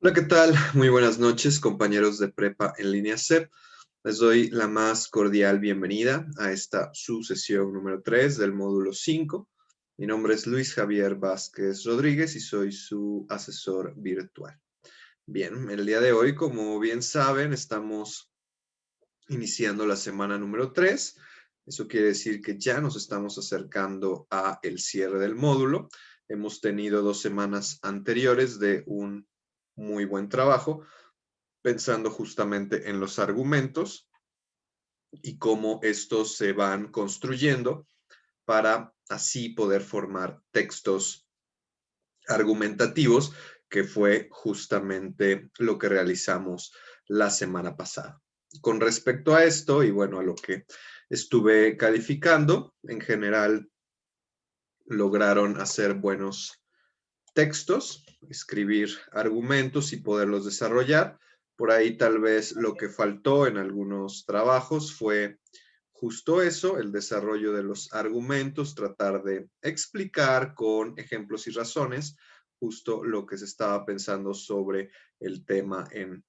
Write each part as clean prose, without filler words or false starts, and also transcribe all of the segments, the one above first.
Hola, ¿qué tal? Muy buenas noches, compañeros de Prepa en línea CEP. Les doy la más cordial bienvenida a esta su sesión número 3 del módulo 5. Mi nombre es Luis Javier Vázquez Rodríguez y soy su asesor virtual. Bien, el día de hoy, como bien saben, estamos iniciando la semana número 3. Eso quiere decir que ya nos estamos acercando a el cierre del módulo. Hemos tenido 2 semanas anteriores de un muy buen trabajo, pensando justamente en los argumentos y cómo estos se van construyendo para así poder formar textos argumentativos, que fue justamente lo que realizamos la semana pasada. Con respecto a esto, y bueno, a lo que estuve calificando, en general lograron hacer buenos textos, escribir argumentos y poderlos desarrollar. Por ahí tal vez lo que faltó en algunos trabajos fue justo eso, el desarrollo de los argumentos, tratar de explicar con ejemplos y razones justo lo que se estaba pensando sobre el tema en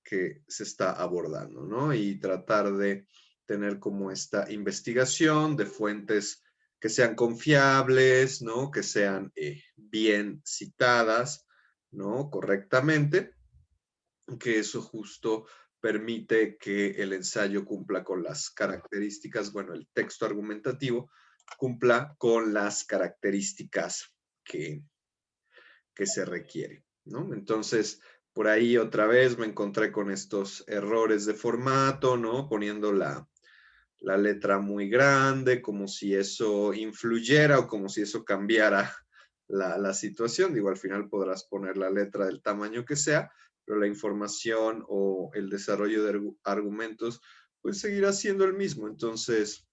que se está abordando, ¿no? Y tratar de tener como esta investigación de fuentes que sean confiables, ¿no? Que sean bien citadas, ¿no? Correctamente, que eso justo permite que el ensayo cumpla con las características, bueno, el texto argumentativo cumpla con las características que se requiere, ¿no? Entonces, por ahí otra vez me encontré con estos errores de formato, ¿no? Poniendo la letra muy grande, como si eso influyera o como si eso cambiara la situación. Digo, al final podrás poner la letra del tamaño que sea, pero la información o el desarrollo de argumentos, pues seguirá siendo el mismo. Entonces,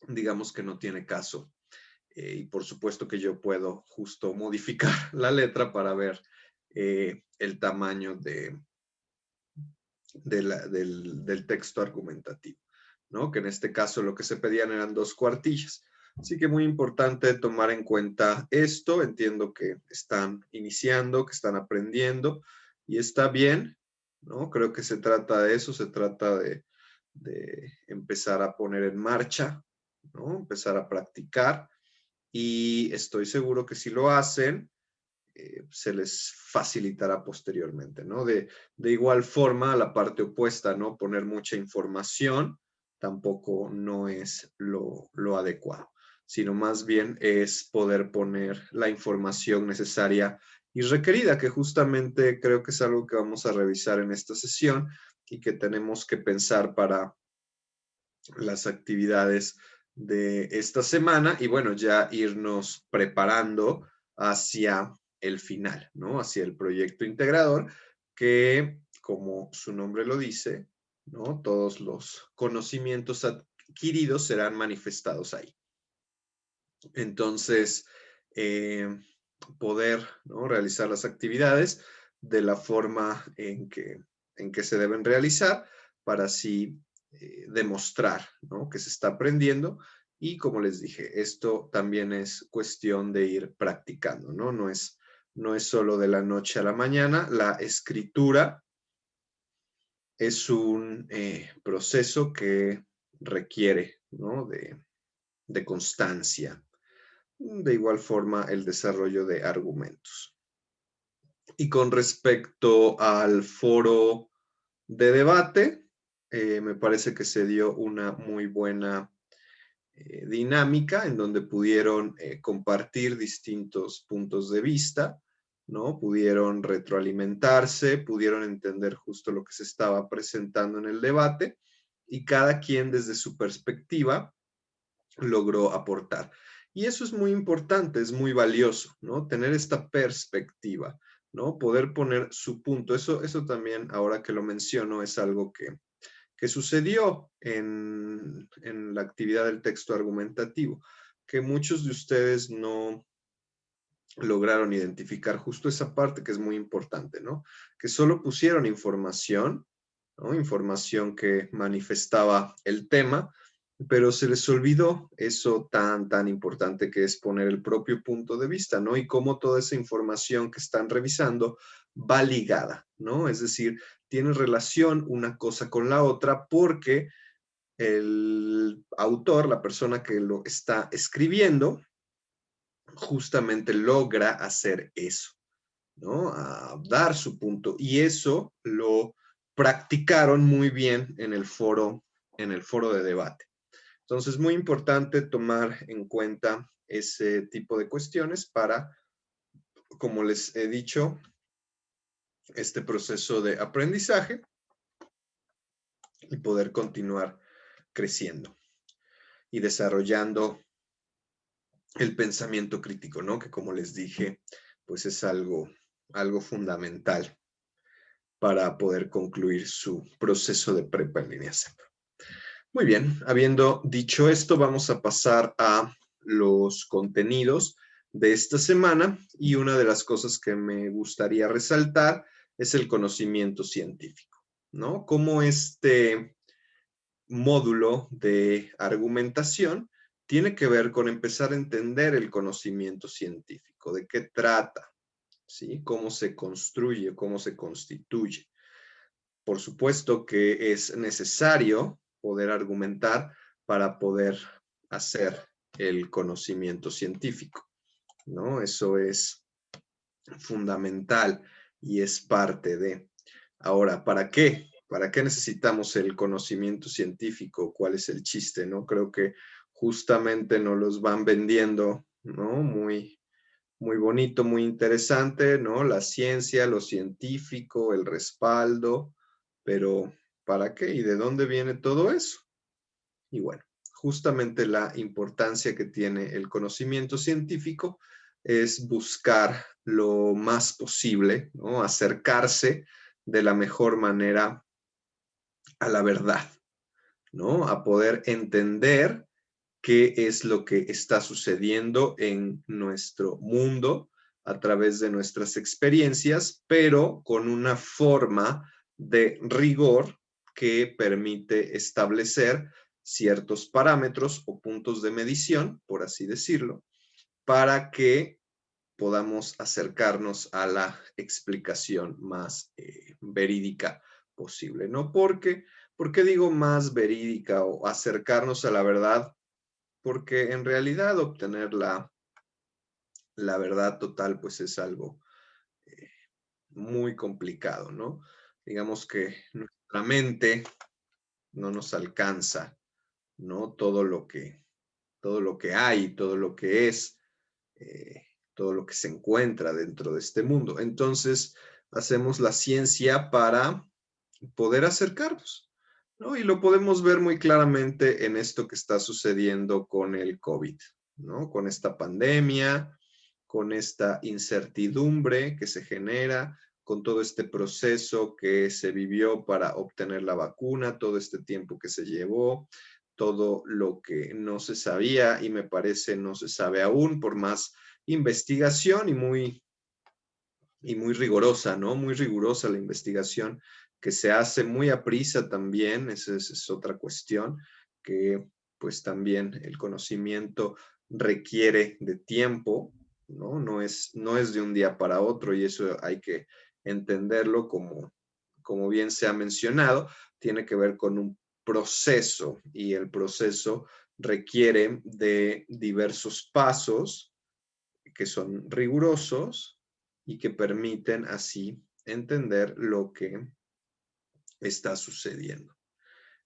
digamos que no tiene caso. Y por supuesto que yo puedo justo modificar la letra para ver el tamaño del texto argumentativo, ¿no? Que en este caso lo que se pedían eran 2 cuartillas. Así que muy importante tomar en cuenta esto. Entiendo que están iniciando, que están aprendiendo y está bien, ¿no? Creo que se trata de eso, se trata de empezar a poner en marcha, ¿no? Empezar a practicar y estoy seguro que si lo hacen, se les facilitará posteriormente, ¿no? De igual forma, la parte opuesta, ¿no? Poner mucha información tampoco no es lo adecuado, sino más bien es poder poner la información necesaria y requerida, que justamente creo que es algo que vamos a revisar en esta sesión y que tenemos que pensar para las actividades de esta semana y bueno, ya irnos preparando hacia el final, ¿no? Hacia el proyecto integrador que, como su nombre lo dice, ¿no? Todos los conocimientos adquiridos serán manifestados ahí. Entonces, eh, poder, ¿no? Realizar las actividades de la forma en que se deben realizar para así demostrar, ¿no? Que se está aprendiendo y como les dije, esto también es cuestión de ir practicando, ¿no? No es solo de la noche a la mañana. La escritura es un proceso que requiere, ¿no? De constancia. De igual forma, el desarrollo de argumentos. Y con respecto al foro de debate, me parece que se dio una muy buena dinámica en donde pudieron compartir distintos puntos de vista, ¿no? Pudieron retroalimentarse, pudieron entender justo lo que se estaba presentando en el debate y cada quien desde su perspectiva logró aportar. Y eso es muy importante, es muy valioso, ¿no? Tener esta perspectiva, ¿no? Poder poner su punto. Eso también, ahora que lo menciono, es algo que sucedió en la actividad del texto argumentativo, que muchos de ustedes no lograron identificar justo esa parte que es muy importante, ¿no? Que solo pusieron información, ¿no? Información que manifestaba el tema, pero se les olvidó eso tan importante que es poner el propio punto de vista, ¿no? Y cómo toda esa información que están revisando va ligada, ¿no? Es decir, tiene relación una cosa con la otra porque el autor, la persona que lo está escribiendo, justamente logra hacer eso, ¿no? A dar su punto. Y eso lo practicaron muy bien en el foro de debate. Entonces, muy importante tomar en cuenta ese tipo de cuestiones para, como les he dicho, este proceso de aprendizaje y poder continuar creciendo y desarrollando el pensamiento crítico, ¿no? Que como les dije, pues es algo fundamental para poder concluir su proceso de prepa en línea SEP. Muy bien, habiendo dicho esto, vamos a pasar a los contenidos de esta semana y una de las cosas que me gustaría resaltar es el conocimiento científico, ¿no? Cómo este módulo de argumentación tiene que ver con empezar a entender el conocimiento científico, de qué trata, ¿sí? Cómo se construye, cómo se constituye. Por supuesto que es necesario poder argumentar para poder hacer el conocimiento científico, ¿no? Eso es fundamental y es parte de. Ahora, ¿para qué? ¿Para qué necesitamos el conocimiento científico? ¿Cuál es el chiste, no? Creo que justamente nos los van vendiendo, ¿no? Muy bonito, muy interesante, ¿no? La ciencia, lo científico, el respaldo, pero ¿para qué? ¿Y de dónde viene todo eso? Y bueno, justamente la importancia que tiene el conocimiento científico es buscar lo más posible, ¿no? Acercarse de la mejor manera a la verdad, ¿no? A poder entender qué es lo que está sucediendo en nuestro mundo a través de nuestras experiencias, pero con una forma de rigor que permite establecer ciertos parámetros o puntos de medición, por así decirlo, para que podamos acercarnos a la explicación más verídica posible, ¿no? ¿Por qué digo más verídica o acercarnos a la verdad? Porque en realidad obtener la verdad total pues es algo eh, muy complicado, ¿no? Digamos que nuestra mente no nos alcanza, ¿no? Todo lo que hay, todo lo que es, eh, todo lo que se encuentra dentro de este mundo. Entonces, hacemos la ciencia para poder acercarnos, ¿no? Y lo podemos ver muy claramente en esto que está sucediendo con el COVID, ¿no? Con esta pandemia, con esta incertidumbre que se genera, con todo este proceso que se vivió para obtener la vacuna, todo este tiempo que se llevó, todo lo que no se sabía y me parece no se sabe aún por más investigación y muy rigurosa, ¿no? Muy rigurosa la investigación que se hace muy a prisa también, esa es otra cuestión, que pues también el conocimiento requiere de tiempo, ¿no? No es de un día para otro y eso hay que entenderlo como bien se ha mencionado, tiene que ver con un proceso y el proceso requiere de diversos pasos que son rigurosos y que permiten así entender lo que está sucediendo.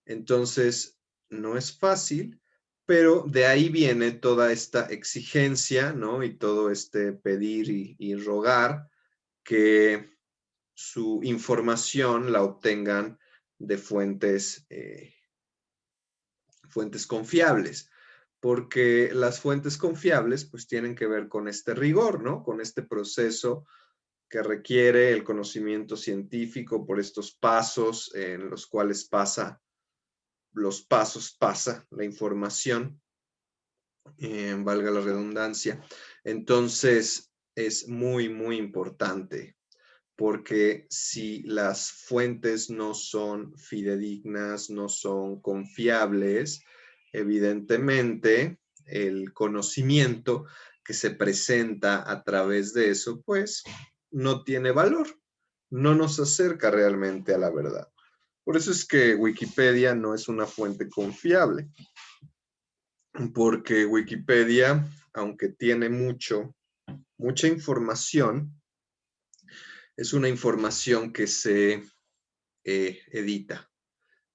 Entonces, no es fácil, pero de ahí viene toda esta exigencia, ¿no? Y todo este pedir y rogar que su información la obtengan de fuentes confiables, porque las fuentes confiables pues tienen que ver con este rigor, ¿no? Con este proceso que requiere el conocimiento científico por estos pasos en los cuales pasa la información, valga la redundancia. Entonces, es muy importante porque si las fuentes no son fidedignas, no son confiables, evidentemente el conocimiento que se presenta a través de eso, pues no tiene valor, no nos acerca realmente a la verdad. Por eso es que Wikipedia no es una fuente confiable, porque Wikipedia, aunque tiene mucha información, es una información que se edita,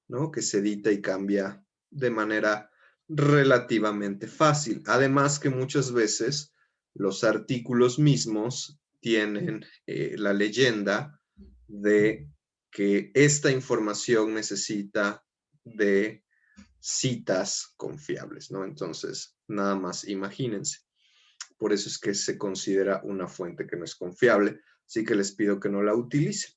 ¿no? Que se edita y cambia de manera relativamente fácil. Además que muchas veces los artículos mismos tienen la leyenda de que esta información necesita de citas confiables, ¿no? Entonces, nada más imagínense. Por eso es que se considera una fuente que no es confiable, así que les pido que no la utilicen.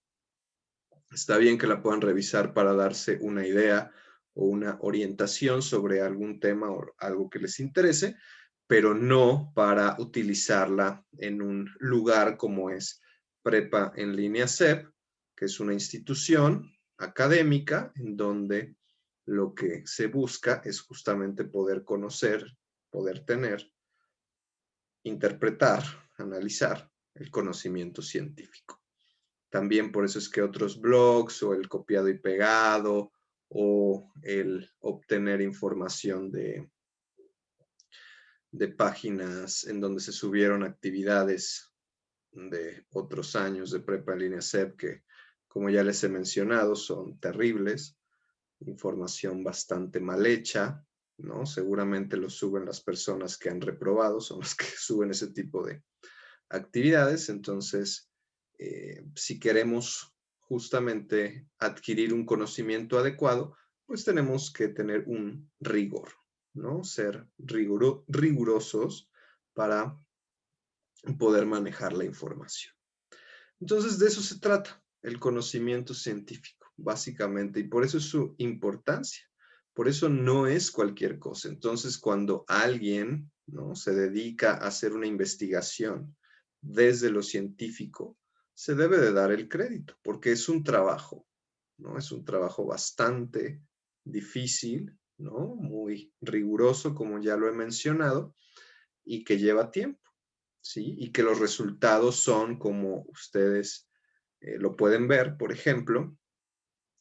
Está bien que la puedan revisar para darse una idea o una orientación sobre algún tema o algo que les interese, pero no para utilizarla en un lugar como es Prepa en Línea CEP, que es una institución académica en donde lo que se busca es justamente poder conocer, poder tener, interpretar, analizar el conocimiento científico. También por eso es que otros blogs o el copiado y pegado o el obtener información de páginas en donde se subieron actividades de otros años de prepa en línea CEP que, como ya les he mencionado, son terribles, información bastante mal hecha, ¿no? Seguramente lo suben las personas que han reprobado, son los que suben ese tipo de actividades. Entonces, si queremos justamente adquirir un conocimiento adecuado, pues tenemos que tener un rigor, ¿no? Ser rigurosos para poder manejar la información. Entonces, de eso se trata el conocimiento científico, básicamente, y por eso es su importancia. Por eso no es cualquier cosa. Entonces, cuando alguien, ¿no?, se dedica a hacer una investigación desde lo científico, se debe de dar el crédito, porque es un trabajo, ¿no? Es un trabajo bastante difícil, ¿no? Muy riguroso, como ya lo he mencionado, y que lleva tiempo, ¿sí? Y que los resultados son como ustedes lo pueden ver, por ejemplo,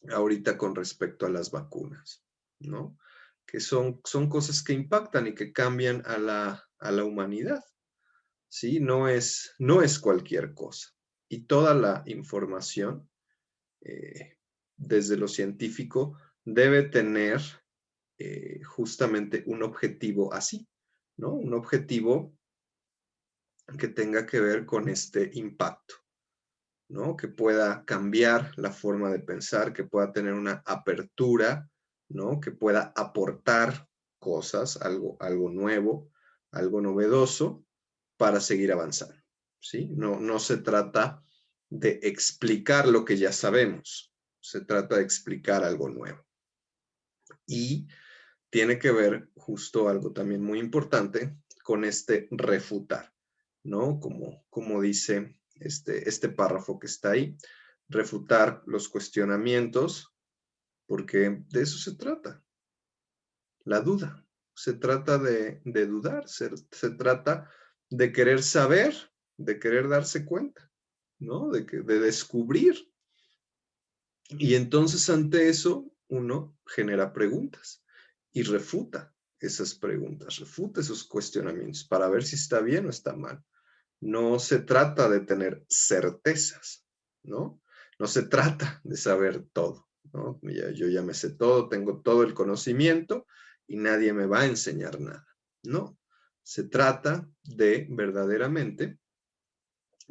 ahorita con respecto a las vacunas, ¿no? Que son cosas que impactan y que cambian a la humanidad, ¿sí? No es cualquier cosa. Y toda la información, desde lo científico, debe tener justamente un objetivo así, ¿no? Un objetivo que tenga que ver con este impacto, ¿no? Que pueda cambiar la forma de pensar, que pueda tener una apertura, ¿no? Que pueda aportar cosas, algo nuevo, algo novedoso para seguir avanzando, ¿sí? No se trata de explicar lo que ya sabemos, se trata de explicar algo nuevo. Y tiene que ver justo algo también muy importante con este refutar, ¿no? Como dice este párrafo que está ahí, refutar los cuestionamientos, porque de eso se trata, la duda. Se trata de dudar, se trata de querer saber, de querer darse cuenta, ¿no? De descubrir. Y entonces ante eso uno genera preguntas y refuta esas preguntas, refuta esos cuestionamientos para ver si está bien o está mal. No se trata de tener certezas, ¿no? No se trata de saber todo, ¿no? Yo ya me sé todo, tengo todo el conocimiento y nadie me va a enseñar nada. No, se trata de verdaderamente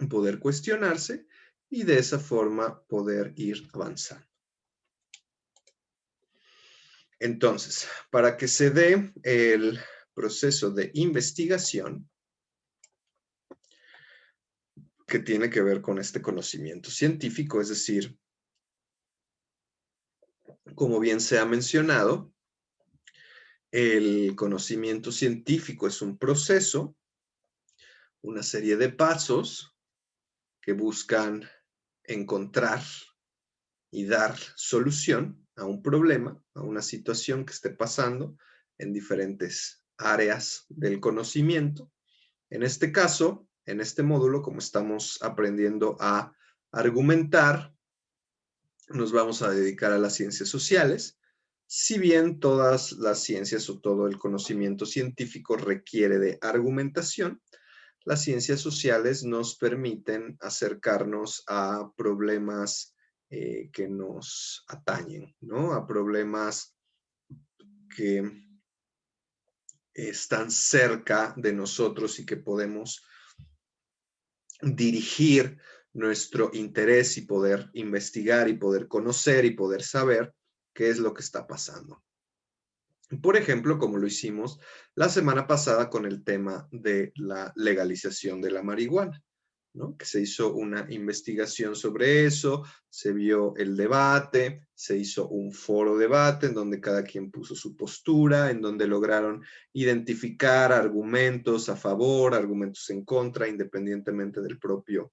poder cuestionarse y de esa forma poder ir avanzando. Entonces, para que se dé el proceso de investigación, que tiene que ver con este conocimiento científico, es decir, como bien se ha mencionado, el conocimiento científico es un proceso, una serie de pasos que buscan encontrar y dar solución a un problema, a una situación que esté pasando en diferentes áreas del conocimiento. En este caso, en este módulo, como estamos aprendiendo a argumentar, nos vamos a dedicar a las ciencias sociales. Si bien todas las ciencias o todo el conocimiento científico requiere de argumentación, las ciencias sociales nos permiten acercarnos a problemas que nos atañen, ¿no? A problemas que están cerca de nosotros y que podemos dirigir nuestro interés y poder investigar y poder conocer y poder saber qué es lo que está pasando. Por ejemplo, como lo hicimos la semana pasada con el tema de la legalización de la marihuana, ¿no? Que se hizo una investigación sobre eso, se vio el debate, se hizo un foro debate en donde cada quien puso su postura, en donde lograron identificar argumentos a favor, argumentos en contra, independientemente del propio,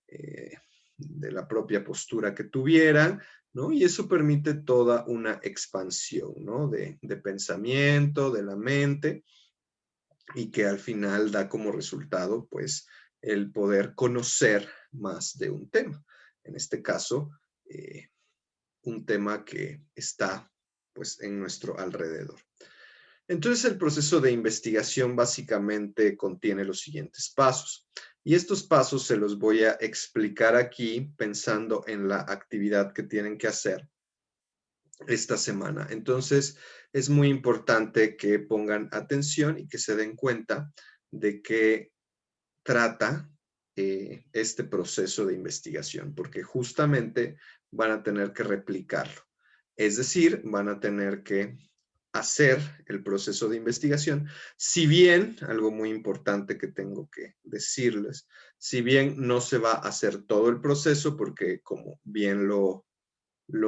de la propia postura que tuvieran, ¿no? Y eso permite toda una expansión, ¿no? De pensamiento, de la mente, y que al final da como resultado, pues, el poder conocer más de un tema. En este caso, un tema que está, pues, en nuestro alrededor. Entonces, el proceso de investigación básicamente contiene los siguientes pasos. Y estos pasos se los voy a explicar aquí pensando en la actividad que tienen que hacer esta semana. Entonces, es muy importante que pongan atención y que se den cuenta de qué trata este proceso de investigación, porque justamente van a tener que replicarlo. Es decir, van a tener que hacer el proceso de investigación, si bien, algo muy importante que tengo que decirles, si bien no se va a hacer todo el proceso, porque como bien lo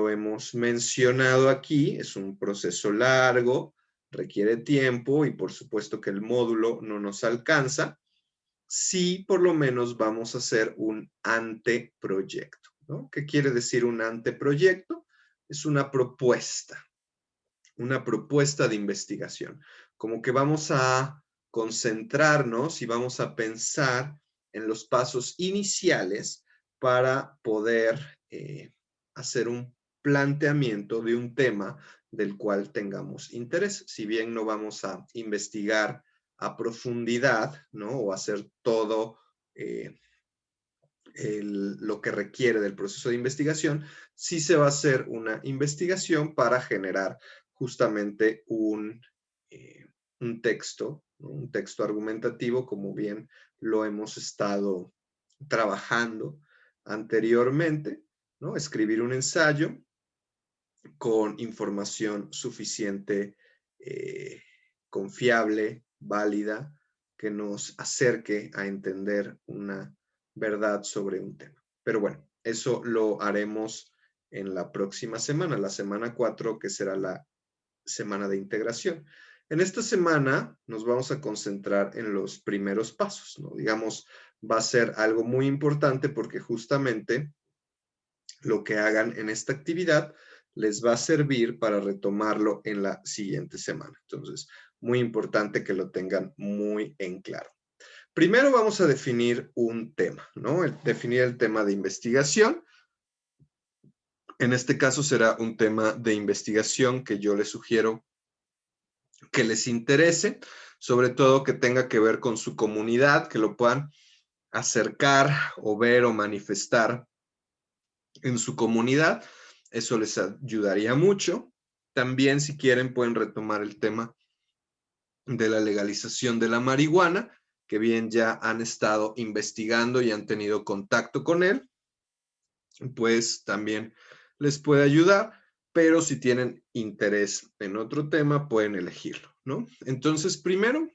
hemos mencionado aquí, es un proceso largo, requiere tiempo y por supuesto que el módulo no nos alcanza, sí por lo menos vamos a hacer un anteproyecto, ¿no? ¿Qué quiere decir un anteproyecto? Es una propuesta de investigación, como que vamos a concentrarnos y vamos a pensar en los pasos iniciales para poder hacer un planteamiento de un tema del cual tengamos interés. Si bien no vamos a investigar a profundidad, ¿no? O hacer todo lo que requiere del proceso de investigación, sí se va a hacer una investigación para generar justamente un texto, ¿no? Un texto argumentativo, como bien lo hemos estado trabajando anteriormente, ¿no? Escribir un ensayo con información suficiente, confiable, válida, que nos acerque a entender una verdad sobre un tema. Pero bueno, eso lo haremos en la próxima semana, la semana 4, que será la semana de integración. En esta semana nos vamos a concentrar en los primeros pasos, ¿no? Digamos, va a ser algo muy importante porque justamente lo que hagan en esta actividad les va a servir para retomarlo en la siguiente semana. Entonces, muy importante que lo tengan muy en claro. Primero vamos a definir un tema, ¿no? Definir el tema de investigación. En este caso será un tema de investigación que yo les sugiero que les interese, sobre todo que tenga que ver con su comunidad, que lo puedan acercar o ver o manifestar en su comunidad. Eso les ayudaría mucho. También, si quieren, pueden retomar el tema de la legalización de la marihuana, que bien ya han estado investigando y han tenido contacto con él, pues también les puede ayudar, pero si tienen interés en otro tema, pueden elegirlo, ¿no? Entonces, primero,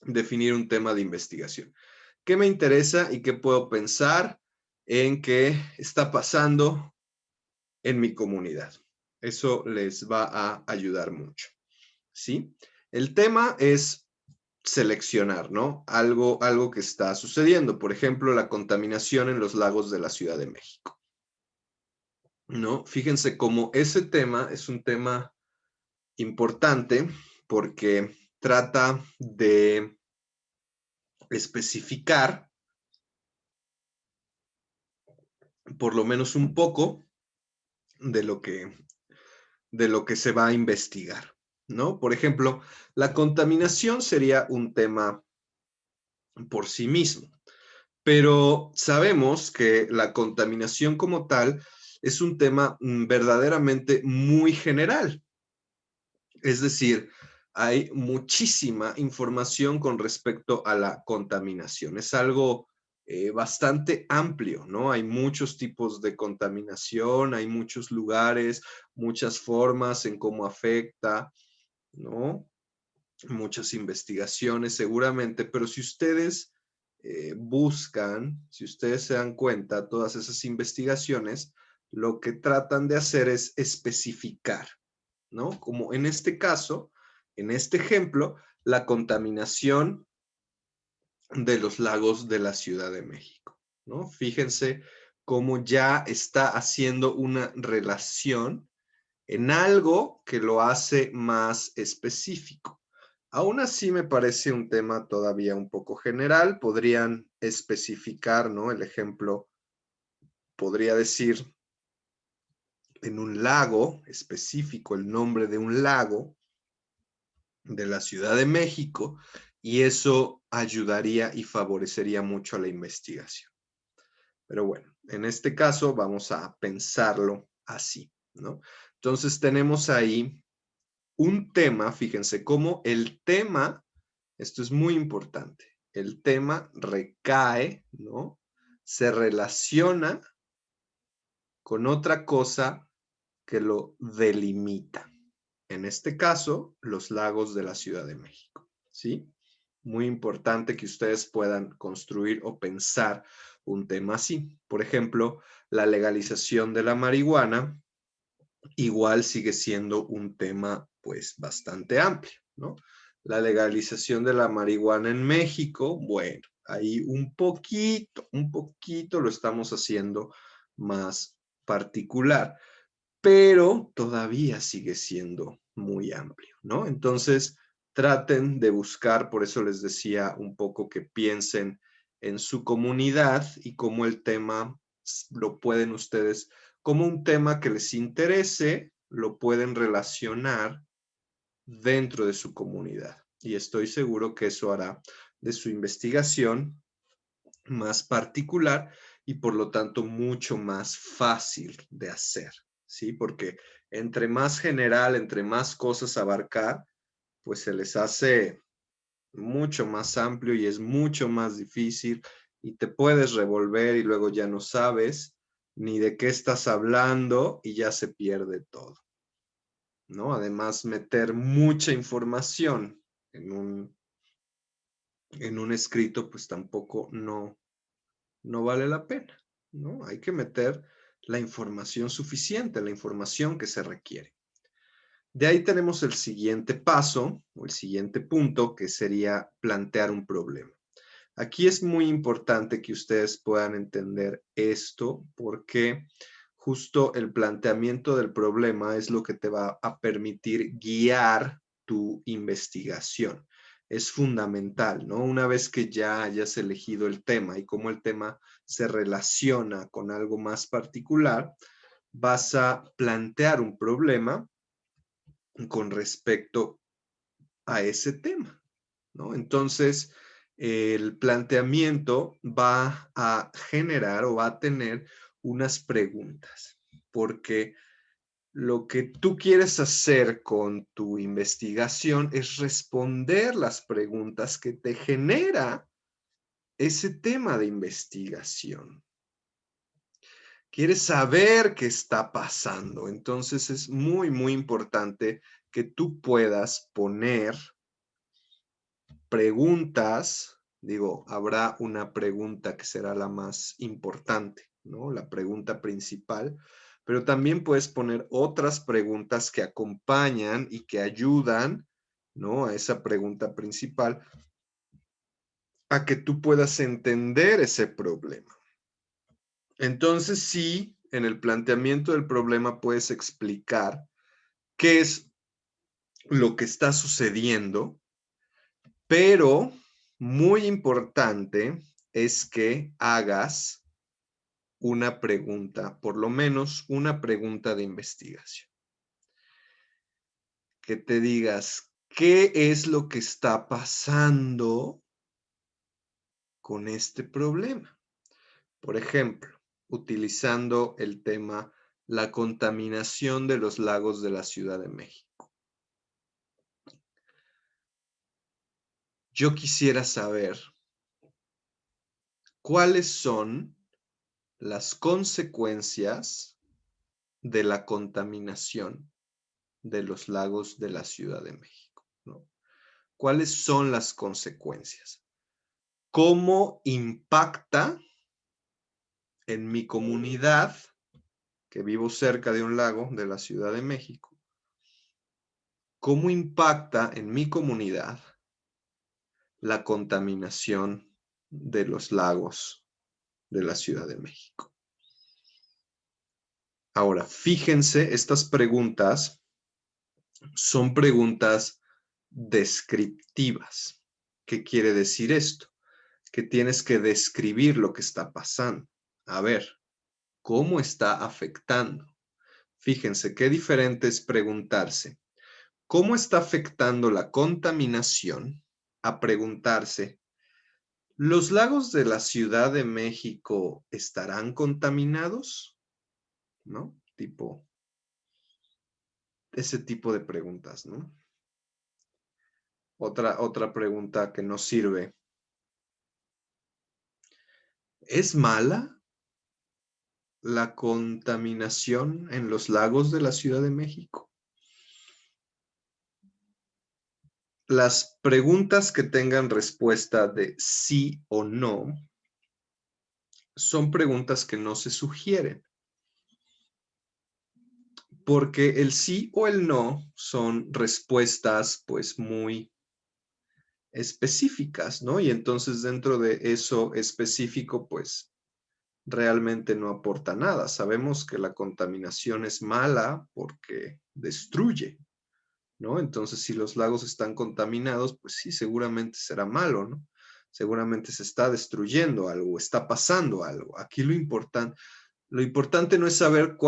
definir un tema de investigación. ¿Qué me interesa y qué puedo pensar en qué está pasando en mi comunidad? Eso les va a ayudar mucho, ¿sí? El tema es seleccionar, ¿no? Algo que está sucediendo. Por ejemplo, la contaminación en los lagos de la Ciudad de México, ¿no? Fíjense cómo ese tema es un tema importante porque trata de especificar por lo menos un poco de lo que se va a investigar, ¿no? Por ejemplo, la contaminación sería un tema por sí mismo, pero sabemos que la contaminación como tal es un tema verdaderamente muy general. Es decir, hay muchísima información con respecto a la contaminación. Es algo bastante amplio, ¿no? Hay muchos tipos de contaminación, hay muchos lugares, muchas formas en cómo afecta, ¿no? Muchas investigaciones seguramente, pero si ustedes buscan, si ustedes se dan cuenta, todas esas investigaciones, lo que tratan de hacer es especificar, ¿no? Como en este caso, en este ejemplo, la contaminación de los lagos de la Ciudad de México, ¿no? Fíjense cómo ya está haciendo una relación en algo que lo hace más específico. Aún así me parece un tema todavía un poco general. Podrían especificar, ¿no? El ejemplo podría decir en un lago específico, el nombre de un lago de la Ciudad de México, y eso ayudaría y favorecería mucho a la investigación. Pero bueno, en este caso vamos a pensarlo así, ¿no? Entonces tenemos ahí un tema, fíjense cómo el tema, esto es muy importante, el tema recae, ¿no? Se relaciona con otra cosa que lo delimita. En este caso, los lagos de la Ciudad de México, ¿sí? Muy importante que ustedes puedan construir o pensar un tema así. Por ejemplo, la legalización de la marihuana igual sigue siendo un tema pues bastante amplio, ¿no? La legalización de la marihuana en México, bueno, ahí un poquito lo estamos haciendo más particular, pero todavía sigue siendo muy amplio, ¿no? Entonces, traten de buscar, por eso les decía un poco que piensen en su comunidad y cómo el tema lo pueden ustedes, como un tema que les interese, lo pueden relacionar dentro de su comunidad. Y estoy seguro que eso hará de su investigación más particular y por lo tanto mucho más fácil de hacer, ¿sí? Porque entre más general, entre más cosas abarcar, pues se les hace mucho más amplio y es mucho más difícil y te puedes revolver y luego ya no sabes ni de qué estás hablando y ya se pierde todo, ¿no? Además, meter mucha información en un escrito, pues tampoco no vale la pena, ¿no? Hay que meter la información suficiente, la información que se requiere. De ahí tenemos el siguiente paso o el siguiente punto que sería plantear un problema. Aquí es muy importante que ustedes puedan entender esto porque justo el planteamiento del problema es lo que te va a permitir guiar tu investigación. Es fundamental, ¿no? Una vez que ya hayas elegido el tema y cómo el tema se relaciona con algo más particular, vas a plantear un problema con respecto a ese tema, ¿no? Entonces, el planteamiento va a generar o va a tener unas preguntas, porque lo que tú quieres hacer con tu investigación es responder las preguntas que te genera ese tema de investigación. Quieres saber qué está pasando, entonces es muy importante que tú puedas poner preguntas, digo, habrá una pregunta que será la más importante, ¿no? La pregunta principal, pero también puedes poner otras preguntas que acompañan y que ayudan, ¿no? A esa pregunta principal, a que tú puedas entender ese problema. Entonces, sí, en el planteamiento del problema puedes explicar qué es lo que está sucediendo, pero muy importante es que hagas una pregunta, por lo menos una pregunta de investigación. Que te digas, ¿qué es lo que está pasando con este problema? Por ejemplo, utilizando el tema la contaminación de los lagos de la Ciudad de México. Yo quisiera saber cuáles son las consecuencias de la contaminación de los lagos de la Ciudad de México, ¿no? ¿Cuáles son las consecuencias? ¿Cómo impacta en mi comunidad, que vivo cerca de un lago de la Ciudad de México? ¿Cómo impacta en mi comunidad la contaminación de los lagos de la Ciudad de México? Ahora, fíjense, estas preguntas son preguntas descriptivas. ¿Qué quiere decir esto? Que tienes que describir lo que está pasando. A ver, ¿cómo está afectando? Fíjense, qué diferente es preguntarse, ¿cómo está afectando la contaminación? A preguntarse, ¿los lagos de la Ciudad de México estarán contaminados? ¿No? Ese tipo de preguntas, ¿no? Otra pregunta que nos sirve. ¿Es mala la contaminación en los lagos de la Ciudad de México? Las preguntas que tengan respuesta de sí o no son preguntas que no se sugieren, porque el sí o el no son respuestas pues muy específicas, ¿no? Y entonces dentro de eso específico pues realmente no aporta nada. Sabemos que la contaminación es mala porque destruye, ¿no? Entonces, si los lagos están contaminados, pues sí, seguramente será malo, ¿no? Seguramente se está destruyendo algo, está pasando algo. Aquí lo importante no es saber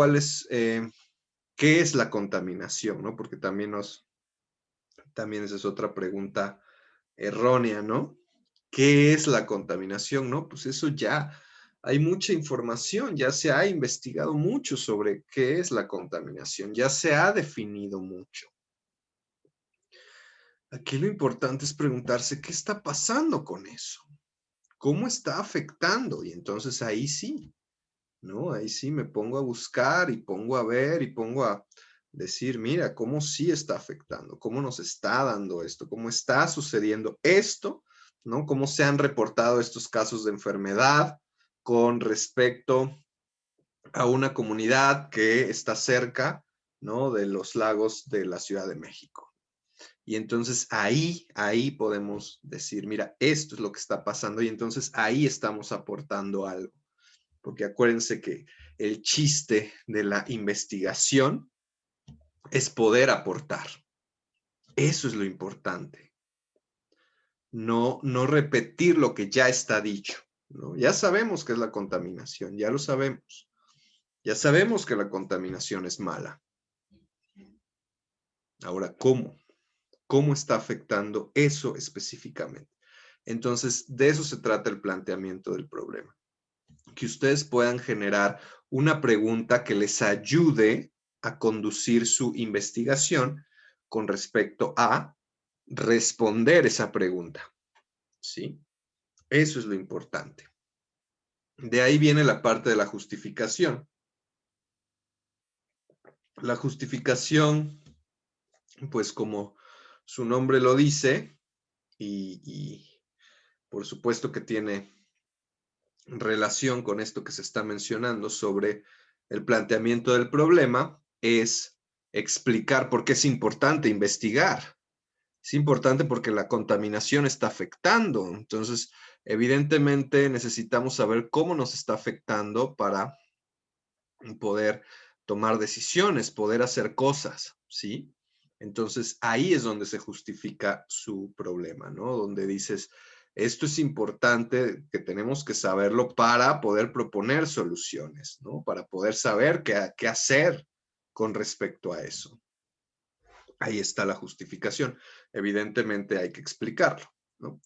qué es la contaminación, ¿no? Porque también esa es otra pregunta errónea, ¿no? ¿Qué es la contaminación, no? Pues eso ya hay mucha información, ya se ha investigado mucho sobre qué es la contaminación, ya se ha definido mucho. Aquí lo importante es preguntarse qué está pasando con eso, cómo está afectando, y entonces ahí sí, ¿no? Ahí sí me pongo a buscar y pongo a ver y pongo a decir, mira, cómo sí está afectando, cómo nos está dando esto, cómo está sucediendo esto, ¿no? Cómo se han reportado estos casos de enfermedad con respecto a una comunidad que está cerca, ¿no? De los lagos de la Ciudad de México. Y entonces ahí podemos decir, mira, esto es lo que está pasando y entonces ahí estamos aportando algo. Porque acuérdense que el chiste de la investigación es poder aportar. Eso es lo importante. No repetir lo que ya está dicho, ¿no? Ya sabemos qué es la contaminación, ya lo sabemos. Ya sabemos que la contaminación es mala. Ahora, ¿cómo? ¿Cómo está afectando eso específicamente? Entonces, de eso se trata el planteamiento del problema. Que ustedes puedan generar una pregunta que les ayude a conducir su investigación con respecto a responder esa pregunta. ¿Sí? Eso es lo importante. De ahí viene la parte de la justificación. La justificación, pues como su nombre lo dice, y por supuesto que tiene relación con esto que se está mencionando sobre el planteamiento del problema, es explicar por qué es importante investigar. Es importante porque la contaminación está afectando. Entonces, evidentemente necesitamos saber cómo nos está afectando para poder tomar decisiones, poder hacer cosas, ¿sí? Entonces, ahí es donde se justifica su problema, ¿no? Donde dices, esto es importante, que tenemos que saberlo para poder proponer soluciones, ¿no? Para poder saber qué hacer con respecto a eso. Ahí está la justificación. Evidentemente hay que explicarlo, ¿no?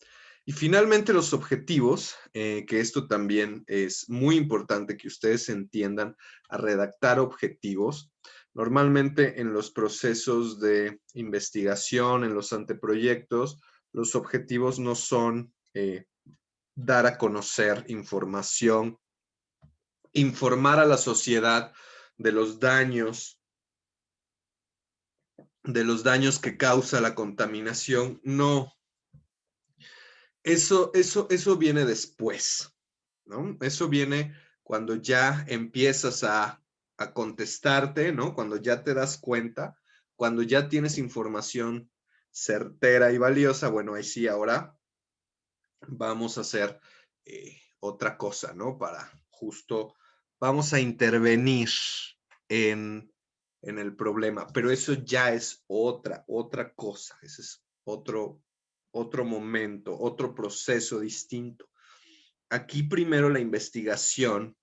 Y finalmente los objetivos, que esto también es muy importante que ustedes entiendan a redactar objetivos. Normalmente en los procesos de investigación, en los anteproyectos, los objetivos no son dar a conocer información, informar a la sociedad de los daños que causa la contaminación. No, eso viene después, ¿no? Eso viene cuando ya empiezas a contestarte, ¿no? Cuando ya te das cuenta, cuando ya tienes información certera y valiosa, bueno, ahí sí, ahora vamos a hacer otra cosa, ¿no? Para justo, vamos a intervenir en el problema, pero eso ya es otra cosa, ese es otro momento, otro proceso distinto. Aquí primero la investigación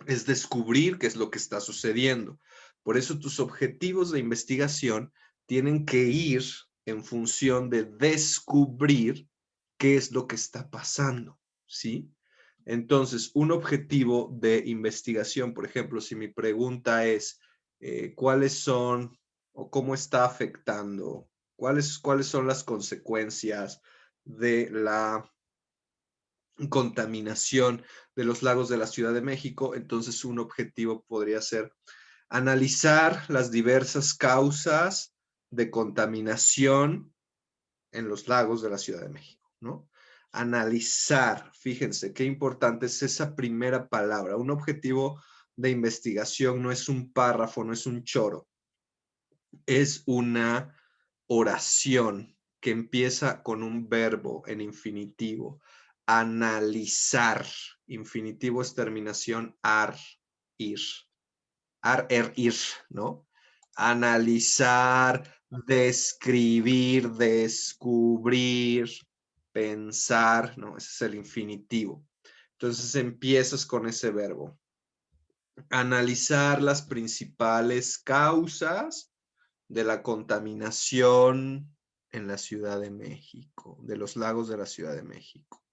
es descubrir qué es lo que está sucediendo. Por eso tus objetivos de investigación tienen que ir en función de descubrir qué es lo que está pasando, ¿sí? Entonces, un objetivo de investigación, por ejemplo, si mi pregunta es cuáles son o cómo está afectando, cuáles son las consecuencias de la contaminación de los lagos de la Ciudad de México, entonces un objetivo podría ser analizar las diversas causas de contaminación en los lagos de la Ciudad de México, ¿no? Analizar, fíjense qué importante es esa primera palabra. Un objetivo de investigación no es un párrafo, no es un choro, es una oración que empieza con un verbo en infinitivo. Analizar. Infinitivo es terminación ar, ir. Ar, er, ir, ¿no? Analizar, describir, descubrir, pensar, ¿no? Ese es el infinitivo. Entonces empiezas con ese verbo. Analizar las principales causas de la contaminación en la Ciudad de México, de los lagos de la Ciudad de México,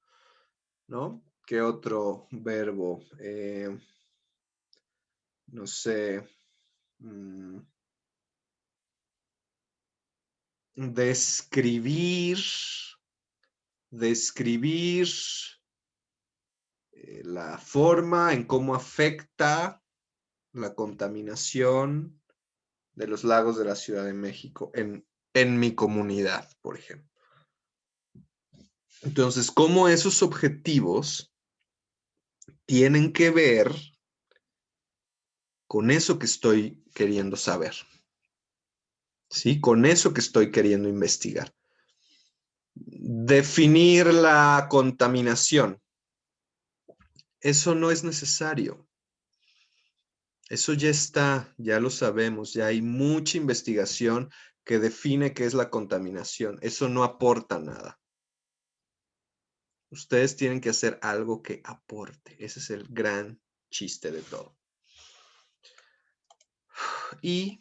¿no? ¿Qué otro verbo? No sé. Describir la forma en cómo afecta la contaminación de los lagos de la Ciudad de México en mi comunidad, por ejemplo. Entonces, cómo esos objetivos tienen que ver con eso que estoy queriendo saber, ¿sí? Con eso que estoy queriendo investigar. Definir la contaminación. Eso no es necesario. Eso ya está, ya lo sabemos, ya hay mucha investigación que define qué es la contaminación. Eso no aporta nada. Ustedes tienen que hacer algo que aporte. Ese es el gran chiste de todo. Y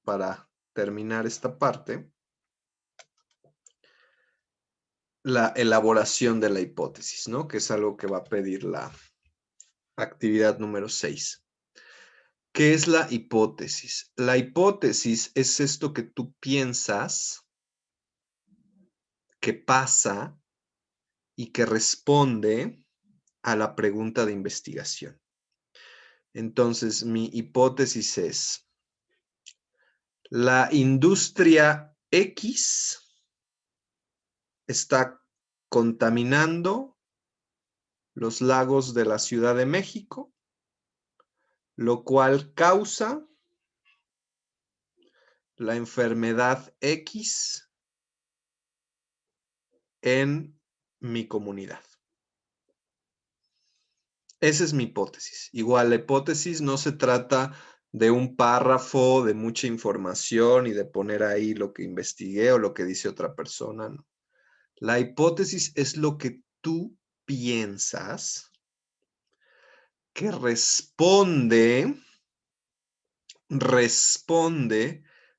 para terminar esta parte, la elaboración de la hipótesis, ¿no? Que es algo que va a pedir la actividad número 6. ¿Qué es la hipótesis? La hipótesis es esto que tú piensas que pasa y que responde a la pregunta de investigación. Entonces, mi hipótesis es, la industria X está contaminando los lagos de la Ciudad de México, lo cual causa la enfermedad X en mi comunidad. Esa es mi hipótesis. Igual, la hipótesis no se trata de un párrafo, de mucha información y de poner ahí lo que investigué o lo que dice otra persona. No. La hipótesis es lo que tú piensas que responde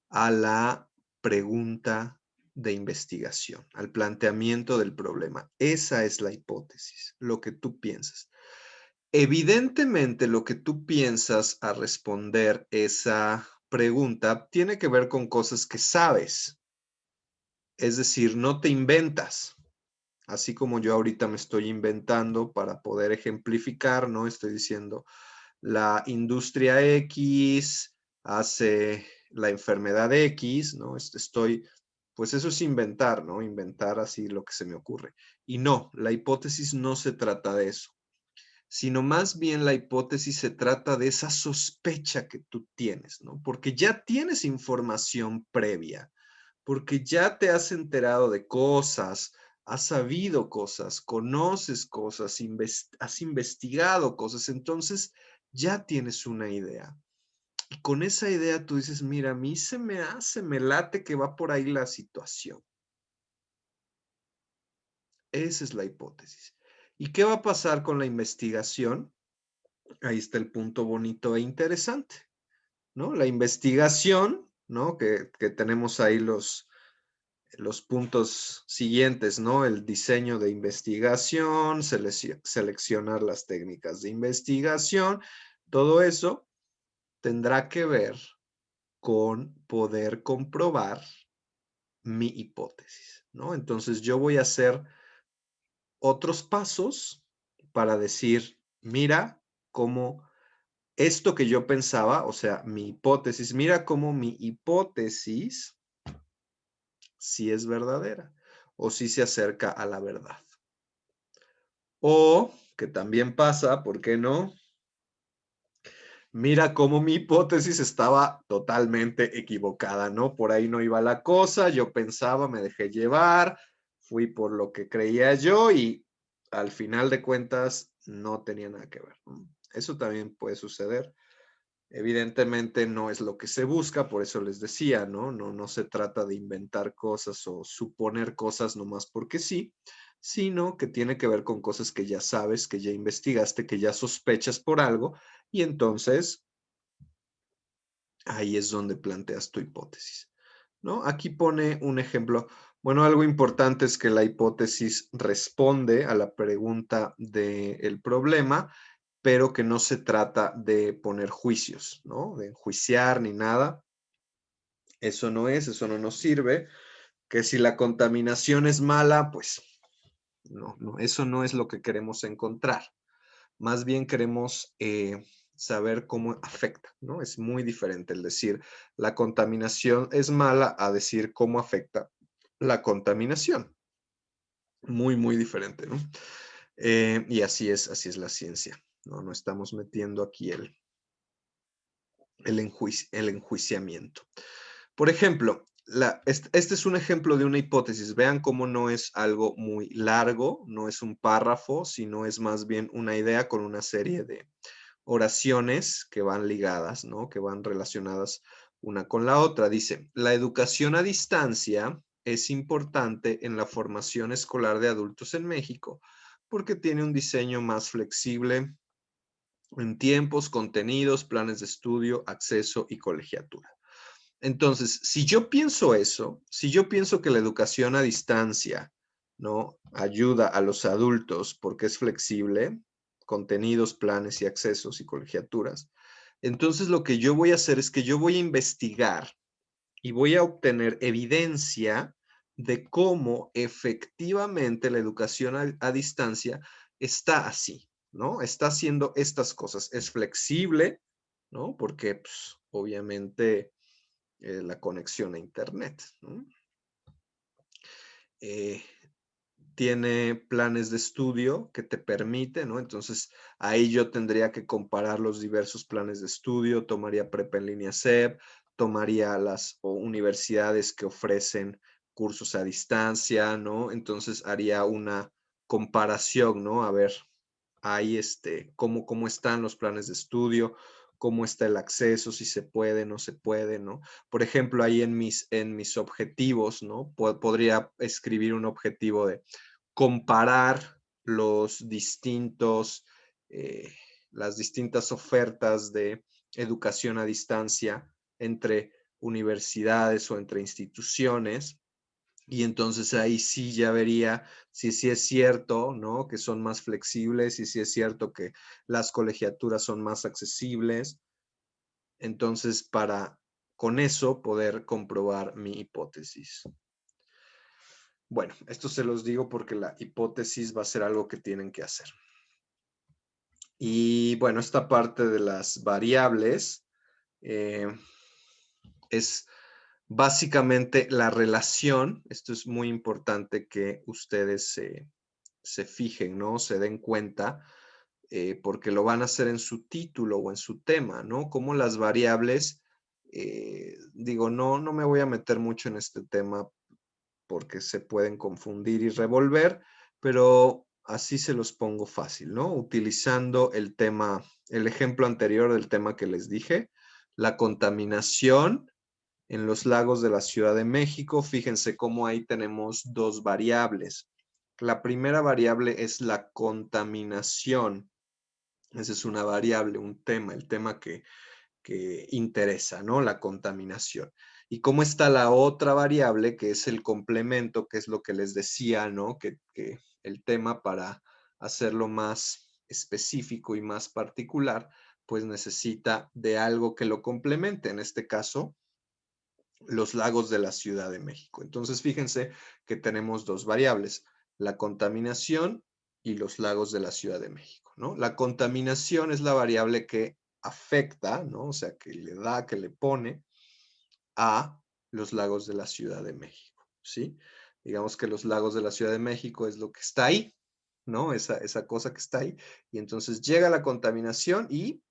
a la pregunta de investigación, al planteamiento del problema. Esa es la hipótesis, lo que tú piensas. Evidentemente, lo que tú piensas a responder esa pregunta tiene que ver con cosas que sabes. Es decir, no te inventas. Así como yo ahorita me estoy inventando para poder ejemplificar, ¿no? Estoy diciendo, la industria X hace la enfermedad X, ¿no? Pues eso es inventar, ¿no? Inventar así lo que se me ocurre. Y no, la hipótesis no se trata de eso, sino más bien la hipótesis se trata de esa sospecha que tú tienes, ¿no? Porque ya tienes información previa, porque ya te has enterado de cosas, has sabido cosas, conoces cosas, has investigado cosas, entonces ya tienes una idea. Y con esa idea tú dices, mira, a mí me late que va por ahí la situación. Esa es la hipótesis. ¿Y qué va a pasar con la investigación? Ahí está el punto bonito e interesante, ¿no? La investigación, ¿no? Que tenemos ahí los puntos siguientes, ¿no? El diseño de investigación, seleccionar las técnicas de investigación, todo eso tendrá que ver con poder comprobar mi hipótesis, ¿no? Entonces yo voy a hacer otros pasos para decir, mira cómo esto que yo pensaba, o sea, mi hipótesis, mira cómo mi hipótesis sí es verdadera o sí se acerca a la verdad. O, que también pasa, ¿por qué no? Mira cómo mi hipótesis estaba totalmente equivocada, ¿no? Por ahí no iba la cosa, yo pensaba, me dejé llevar, fui por lo que creía yo y al final de cuentas no tenía nada que ver. Eso también puede suceder. Evidentemente no es lo que se busca, por eso les decía, ¿no? No se trata de inventar cosas o suponer cosas nomás porque sí, sino que tiene que ver con cosas que ya sabes, que ya investigaste, que ya sospechas por algo, y entonces ahí es donde planteas tu hipótesis, ¿no? Aquí pone un ejemplo. Bueno, algo importante es que la hipótesis responde a la pregunta del problema, pero que no se trata de poner juicios, ¿no? De enjuiciar ni nada. Eso no nos sirve. Que si la contaminación es mala, pues no, eso no es lo que queremos encontrar. Más bien queremos saber cómo afecta, ¿no? Es muy diferente el decir la contaminación es mala a decir cómo afecta la contaminación. Muy, muy diferente, ¿no? Y así es la ciencia, ¿no? No estamos metiendo aquí el enjuiciamiento. Por ejemplo, este es un ejemplo de una hipótesis. Vean cómo no es algo muy largo, no es un párrafo, sino es más bien una idea con una serie de oraciones que van ligadas, ¿no? Que van relacionadas una con la otra. Dice, la educación a distancia es importante en la formación escolar de adultos en México porque tiene un diseño más flexible en tiempos, contenidos, planes de estudio, acceso y colegiatura. Entonces, si yo pienso eso, si yo pienso que la educación a distancia, ¿no? Ayuda a los adultos porque es flexible, contenidos, planes y accesos y colegiaturas, entonces lo que yo voy a hacer es que yo voy a investigar y voy a obtener evidencia de cómo efectivamente la educación a distancia está así, ¿no? Está haciendo estas cosas. Es flexible, ¿no? Porque, pues, obviamente, la conexión a Internet, ¿no? Eh, tiene planes de estudio que te permite, ¿no? Entonces, ahí yo tendría que comparar los diversos planes de estudio, tomaría prepa en línea SEP, tomaría las universidades que ofrecen cursos a distancia, ¿no? Entonces, haría una comparación, ¿no? A ver, ahí cómo están los planes de estudio, cómo está el acceso, si se puede, no se puede, ¿no? Por ejemplo, ahí en mis objetivos, ¿no? Podría escribir un objetivo de comparar los distintos, las distintas ofertas de educación a distancia entre universidades o entre instituciones. Y entonces ahí sí ya vería si sí es cierto, ¿no? Que son más flexibles y si es cierto que las colegiaturas son más accesibles. Entonces, para con eso poder comprobar mi hipótesis. Bueno, esto se los digo porque la hipótesis va a ser algo que tienen que hacer. Y bueno, esta parte de las variables es básicamente la relación. Esto es muy importante que ustedes se fijen, ¿no? Se den cuenta, porque lo van a hacer en su título o en su tema, ¿no? Como las variables, digo, no me voy a meter mucho en este tema porque se pueden confundir y revolver, pero así se los pongo fácil, ¿no? Utilizando el tema, el ejemplo anterior del tema que les dije, la contaminación en los lagos de la Ciudad de México. Fíjense cómo ahí tenemos dos variables. La primera variable es la contaminación. Esa es una variable, un tema, el tema que interesa, ¿no? La contaminación. ¿Y cómo está la otra variable, que es el complemento, que es lo que les decía, ¿no? Que el tema, para hacerlo más específico y más particular, pues necesita de algo que lo complemente. En este caso, los lagos de la Ciudad de México. Entonces, fíjense que tenemos dos variables, la contaminación y los lagos de la Ciudad de México, ¿no? La contaminación es la variable que afecta, ¿no? O sea, que le da, que le pone a los lagos de la Ciudad de México, ¿sí? Digamos que los lagos de la Ciudad de México es lo que está ahí, ¿no? Esa cosa que está ahí. Y entonces llega la contaminación y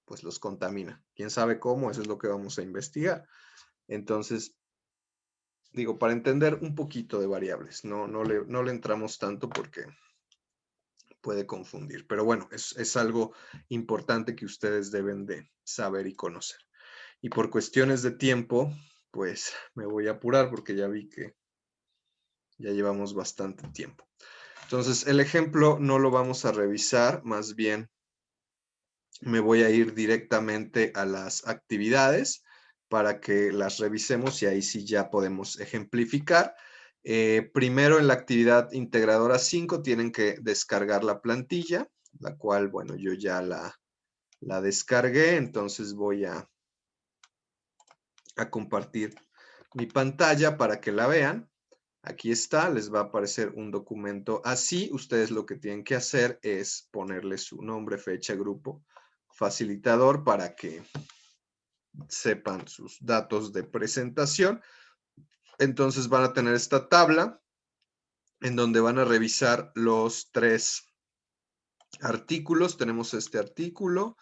pues los contamina. ¿Quién sabe cómo? Eso es lo que vamos a investigar. Entonces, digo, para entender un poquito de variables, no le entramos tanto porque puede confundir, pero bueno, es algo importante que ustedes deben de saber y conocer. Y por cuestiones de tiempo, pues me voy a apurar porque ya vi que ya llevamos bastante tiempo. Entonces, el ejemplo no lo vamos a revisar, más bien me voy a ir directamente a las actividades para que las revisemos y ahí sí ya podemos ejemplificar. Primero, en la actividad integradora 5 tienen que descargar la plantilla, la cual, bueno, yo ya la descargué, entonces voy a compartir mi pantalla para que la vean. Aquí está, les va a aparecer un documento así. Ustedes lo que tienen que hacer es ponerle su nombre, fecha, grupo, facilitador para que sepan sus datos de presentación. Entonces van a tener esta tabla en donde van a revisar los 3 artículos. Tenemos este artículo,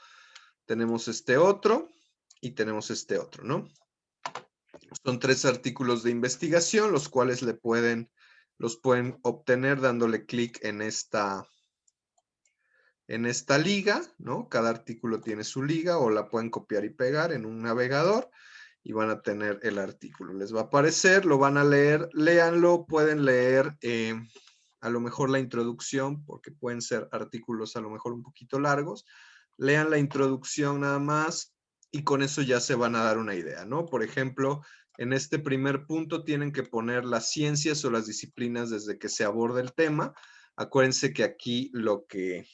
tenemos este otro y tenemos este otro, ¿no? Son 3 artículos de investigación, los cuales los pueden obtener dándole clic en esta liga, ¿no? Cada artículo tiene su liga o la pueden copiar y pegar en un navegador y van a tener el artículo. Les va a aparecer, lo van a leer, léanlo, pueden leer a lo mejor la introducción, porque pueden ser artículos a lo mejor un poquito largos. Lean la introducción nada más y con eso ya se van a dar una idea, ¿no? Por ejemplo, en este primer punto tienen que poner las ciencias o las disciplinas desde que se aborda el tema. Acuérdense que aquí lo que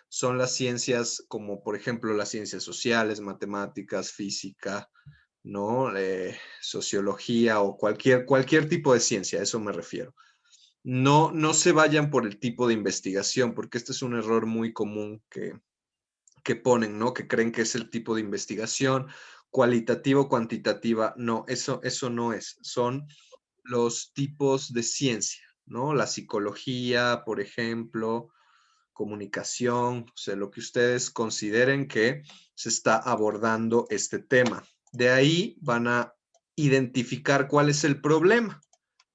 son las ciencias como, por ejemplo, las ciencias sociales, matemáticas, física, ¿no? Sociología o cualquier tipo de ciencia, a eso me refiero. No se vayan por el tipo de investigación, porque este es un error muy común que ponen, ¿no? Que creen que es el tipo de investigación, cualitativo, cuantitativa. No, eso no es. Son los tipos de ciencia, ¿no? La psicología, por ejemplo, comunicación, o sea, lo que ustedes consideren que se está abordando este tema. De ahí van a identificar cuál es el problema,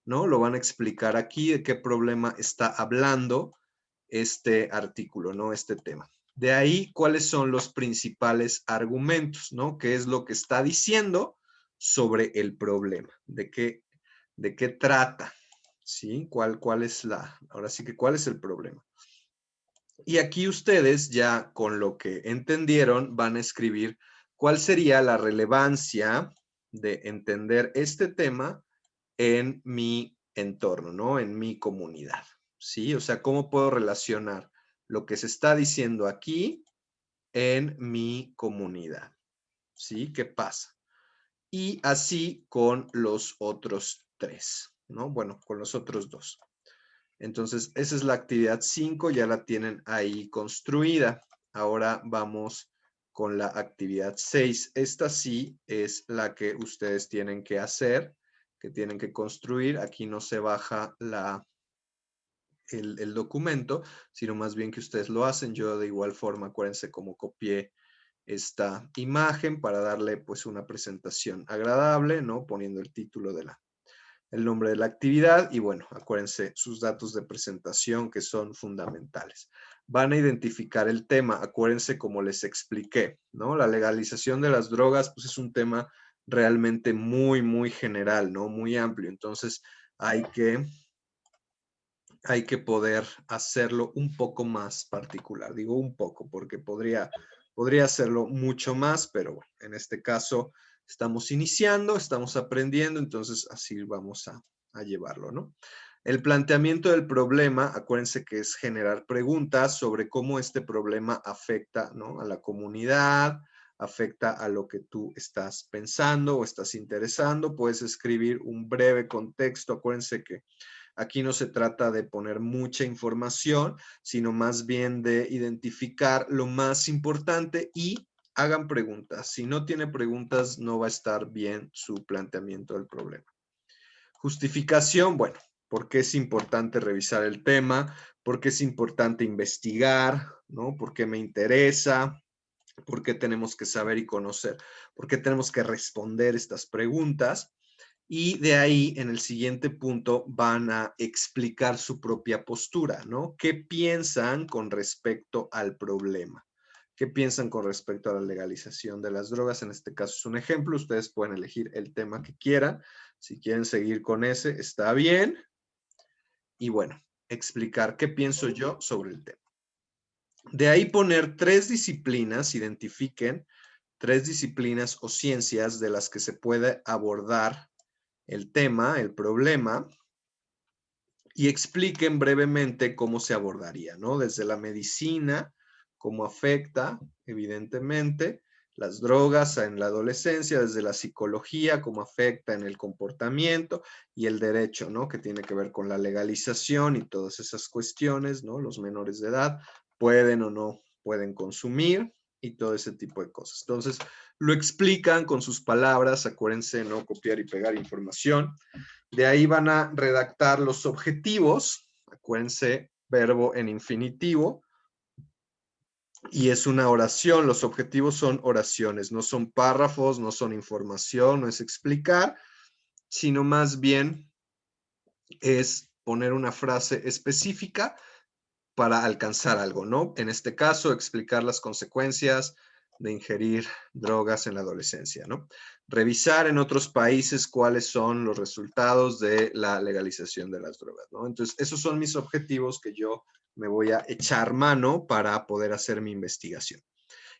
¿no? Lo van a explicar aquí de qué problema está hablando este artículo, ¿no? Este tema. De ahí, ¿cuáles son los principales argumentos, ¿no? ¿Qué es lo que está diciendo sobre el problema? ¿De qué trata? ¿Sí? ¿Cuál es ahora sí que cuál es el problema? Y aquí ustedes ya con lo que entendieron van a escribir cuál sería la relevancia de entender este tema en mi entorno, ¿no? En mi comunidad, ¿sí? O sea, ¿cómo puedo relacionar lo que se está diciendo aquí en mi comunidad? ¿Sí? ¿Qué pasa? Y así con los otros tres, ¿no? Bueno, con los otros dos. Entonces, esa es la actividad 5, ya la tienen ahí construida. Ahora vamos con la actividad 6. Esta sí es la que ustedes tienen que hacer, que tienen que construir. Aquí no se baja el documento, sino más bien que ustedes lo hacen. Yo de igual forma, acuérdense cómo copié esta imagen para darle pues una presentación agradable, ¿no? Poniendo el título el nombre de la actividad y bueno, acuérdense sus datos de presentación que son fundamentales. Van a identificar el tema, acuérdense como les expliqué, ¿no? La legalización de las drogas pues es un tema realmente muy, muy general, ¿no? Muy amplio, entonces hay que poder hacerlo un poco más particular. Digo un poco porque podría hacerlo mucho más, pero bueno, en este caso estamos iniciando, estamos aprendiendo, entonces así vamos a llevarlo, ¿no? El planteamiento del problema, acuérdense que es generar preguntas sobre cómo este problema afecta, ¿no? A la comunidad, afecta a lo que tú estás pensando o estás interesando. Puedes escribir un breve contexto. Acuérdense que aquí no se trata de poner mucha información, sino más bien de identificar lo más importante y hagan preguntas. Si no tiene preguntas, no va a estar bien su planteamiento del problema. Justificación, bueno, ¿por qué es importante revisar el tema? ¿Por qué es importante investigar? ¿No? ¿Por qué me interesa? ¿Por qué tenemos que saber y conocer? ¿Por qué tenemos que responder estas preguntas? Y de ahí, en el siguiente punto, van a explicar su propia postura, ¿no? ¿Qué piensan con respecto al problema? ¿Qué piensan con respecto a la legalización de las drogas? En este caso es un ejemplo. Ustedes pueden elegir el tema que quieran. Si quieren seguir con ese, está bien. Y bueno, explicar qué pienso yo sobre el tema. De ahí poner 3 disciplinas, identifiquen 3 disciplinas o ciencias de las que se puede abordar el tema, el problema, y expliquen brevemente cómo se abordaría, ¿no? Desde la medicina, cómo afecta, evidentemente, las drogas en la adolescencia, desde la psicología, cómo afecta en el comportamiento y el derecho, ¿no? Que tiene que ver con la legalización y todas esas cuestiones, ¿no? Los menores de edad pueden o no pueden consumir y todo ese tipo de cosas. Entonces, lo explican con sus palabras, acuérdense, no copiar y pegar información. De ahí van a redactar los objetivos, acuérdense, verbo en infinitivo, y es una oración. Los objetivos son oraciones, no son párrafos, no son información, no es explicar, sino más bien es poner una frase específica para alcanzar algo, ¿no? En este caso, explicar las consecuencias de ingerir drogas en la adolescencia, ¿no? Revisar en otros países cuáles son los resultados de la legalización de las drogas, ¿no? Entonces, esos son mis objetivos que yo me voy a echar mano para poder hacer mi investigación.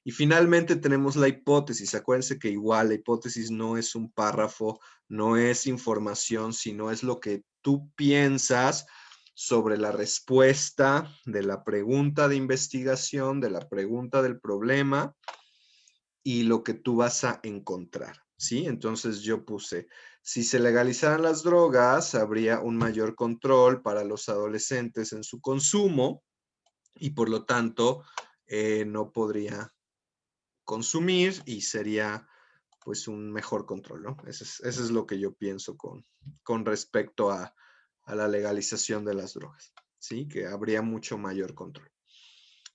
Y finalmente tenemos la hipótesis. Acuérdense que igual la hipótesis no es un párrafo, no es información, sino es lo que tú piensas sobre la respuesta de la pregunta de investigación, de la pregunta del problema y lo que tú vas a encontrar, ¿sí? Entonces yo puse, si se legalizaran las drogas, habría un mayor control para los adolescentes en su consumo y por lo tanto no podría consumir y sería pues un mejor control, ¿no? Eso es lo que yo pienso con respecto a la legalización de las drogas, ¿sí? Que habría mucho mayor control.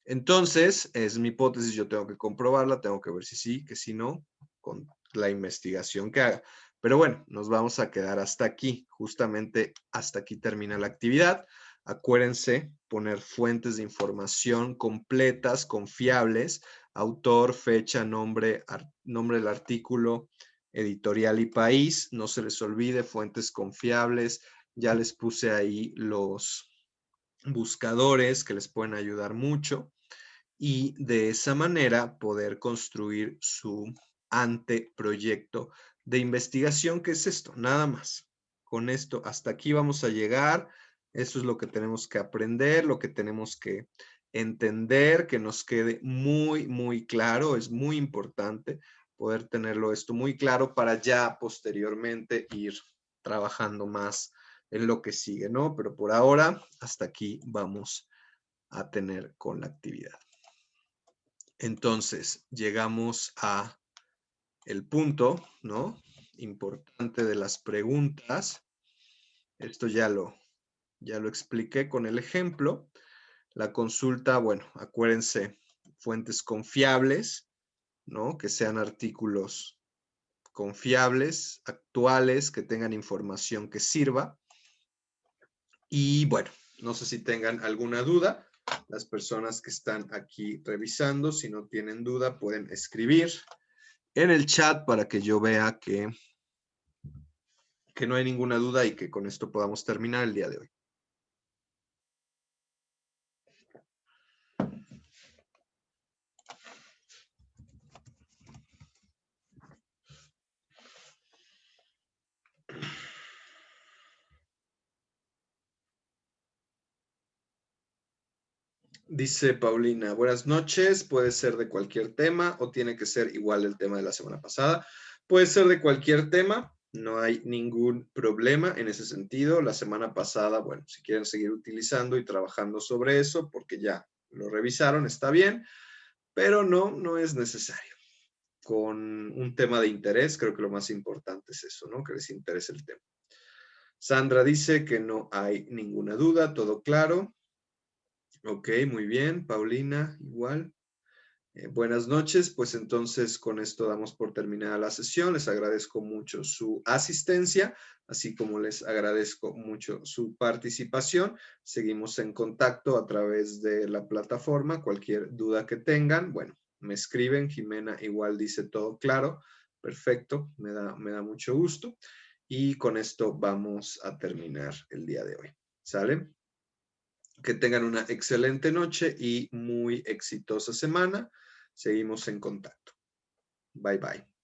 Entonces, es mi hipótesis, yo tengo que comprobarla, tengo que ver si sí, que si no, con la investigación que haga. Pero bueno, nos vamos a quedar hasta aquí, justamente hasta aquí termina la actividad. Acuérdense poner fuentes de información completas, confiables, autor, fecha, nombre, nombre del artículo, editorial y país. No se les olvide, fuentes confiables. Ya les puse ahí los buscadores que les pueden ayudar mucho. Y de esa manera poder construir su anteproyecto de investigación, que es esto, nada más. Con esto, hasta aquí vamos a llegar. Eso es lo que tenemos que aprender, lo que tenemos que entender, que nos quede muy, muy claro. Es muy importante poder tenerlo esto muy claro para ya posteriormente ir trabajando más en lo que sigue, ¿no? Pero por ahora, hasta aquí vamos a tener con la actividad. Entonces, llegamos a el punto, ¿no? Importante de las preguntas. Esto ya lo expliqué con el ejemplo. La consulta, bueno, acuérdense, fuentes confiables, ¿no? Que sean artículos confiables, actuales, que tengan información que sirva. Y bueno, no sé si tengan alguna duda. Las personas que están aquí revisando, si no tienen duda, pueden escribir en el chat para que yo vea que no hay ninguna duda y que con esto podamos terminar el día de hoy. Dice Paulina, buenas noches, puede ser de cualquier tema o tiene que ser igual el tema de la semana pasada. Puede ser de cualquier tema, no hay ningún problema en ese sentido. La semana pasada, bueno, si quieren seguir utilizando y trabajando sobre eso, porque ya lo revisaron, está bien, pero no es necesario. Con un tema de interés, creo que lo más importante es eso, ¿no? Que les interese el tema. Sandra dice que no hay ninguna duda, todo claro. Ok, muy bien. Paulina, igual. Buenas noches, pues entonces con esto damos por terminada la sesión. Les agradezco mucho su asistencia, así como les agradezco mucho su participación. Seguimos en contacto a través de la plataforma. Cualquier duda que tengan, bueno, me escriben. Jimena igual dice todo claro. Perfecto, me da mucho gusto. Y con esto vamos a terminar el día de hoy. ¿Sale? Que tengan una excelente noche y muy exitosa semana. Seguimos en contacto. Bye bye.